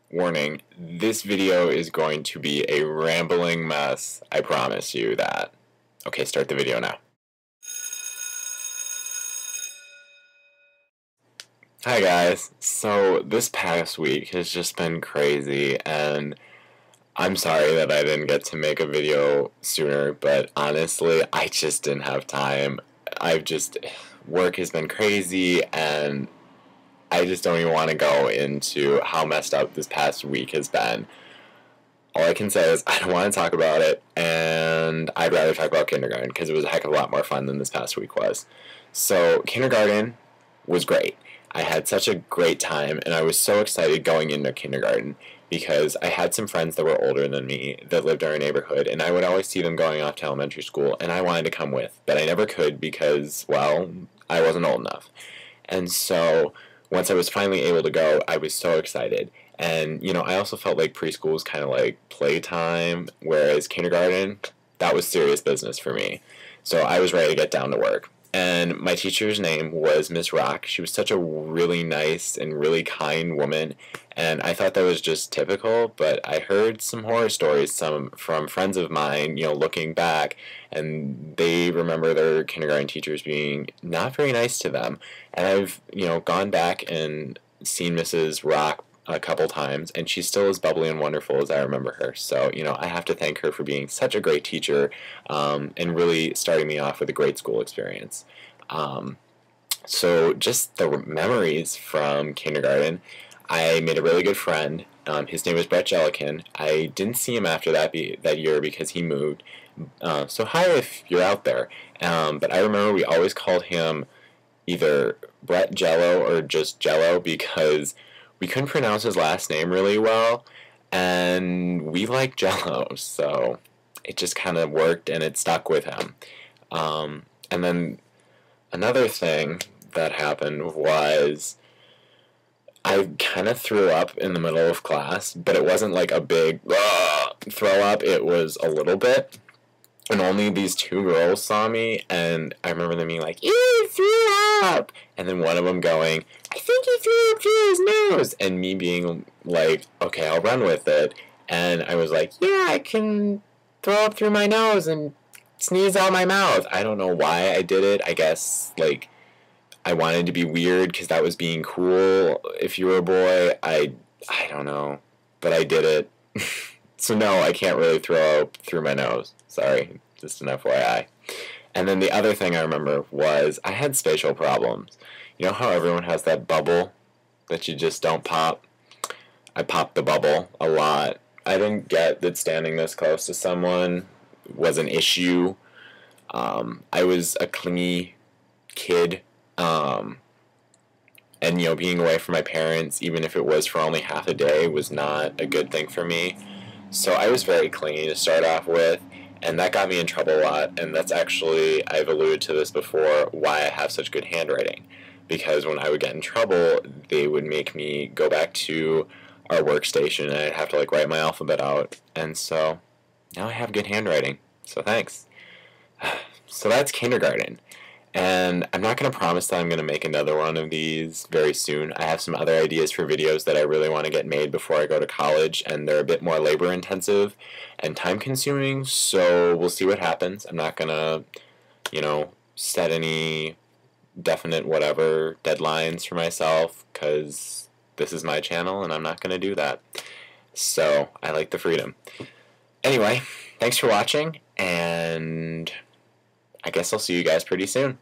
Warning, this video is going to be a rambling mess. I promise you that. Okay, start the video now. Hi guys. So this past week has just been crazy, and I'm sorry that I didn't get to make a video sooner, but honestly, I just didn't have time. Work has been crazy, and I just don't even want to go into how messed up this past week has been. All I can say is I don't want to talk about it, and I'd rather talk about kindergarten because it was a heck of a lot more fun than this past week was. So kindergarten was great. I had such a great time, and I was so excited going into kindergarten because I had some friends that were older than me that lived in our neighborhood, and I would always see them going off to elementary school, and I wanted to come with, but I never could because, well, I wasn't old enough. And so once I was finally able to go, I was so excited. And, I also felt like preschool was kind of like playtime, whereas kindergarten, that was serious business for me. So I was ready to get down to work. And my teacher's name was Miss Rock. She was such a really nice and really kind woman, and I thought that was just typical, but I heard some horror stories from friends of mine, looking back, and they remember their kindergarten teachers being not very nice to them. And I've, gone back and seen Mrs. Rock a couple times, and she's still as bubbly and wonderful as I remember her. So, I have to thank her for being such a great teacher, and really starting me off with a great school experience. So just the memories from kindergarten, I made a really good friend. His name was Brett Jellican. I didn't see him after that year because he moved. So hi if you're out there. But I remember we always called him either Brett Jello or just Jello because we couldn't pronounce his last name really well, and we like Jello, so it just kind of worked and it stuck with him. And then another thing that happened was I kind of threw up in the middle of class, but it wasn't like a big throw up, it was a little bit. And only these two girls saw me, and I remember them being like, "You threw up!" And then one of them going, "I think he threw up through his nose!" And me being like, "Okay, I'll run with it." And I was like, "Yeah, I can throw up through my nose and sneeze out my mouth." I don't know why I did it. I guess, I wanted to be weird because that was being cool if you were a boy. I don't know, but I did it. So no, I can't really throw up through my nose. Sorry, just an FYI. And then the other thing I remember was I had spatial problems. You know how everyone has that bubble that you just don't pop? I popped the bubble a lot. I didn't get that standing this close to someone was an issue. I was a clingy kid. And, being away from my parents, even if it was for only half a day, was not a good thing for me. So I was very clingy to start off with, and that got me in trouble a lot, and that's actually, I've alluded to this before, why I have such good handwriting. Because when I would get in trouble, they would make me go back to our workstation, and I'd have to, write my alphabet out. And so now I have good handwriting, so thanks. So that's kindergarten. And I'm not going to promise that I'm going to make another one of these very soon. I have some other ideas for videos that I really want to get made before I go to college, and they're a bit more labor intensive and time consuming, so we'll see what happens. I'm not going to, set any definite whatever deadlines for myself because this is my channel and I'm not going to do that. So I like the freedom. Anyway, thanks for watching, and I guess I'll see you guys pretty soon.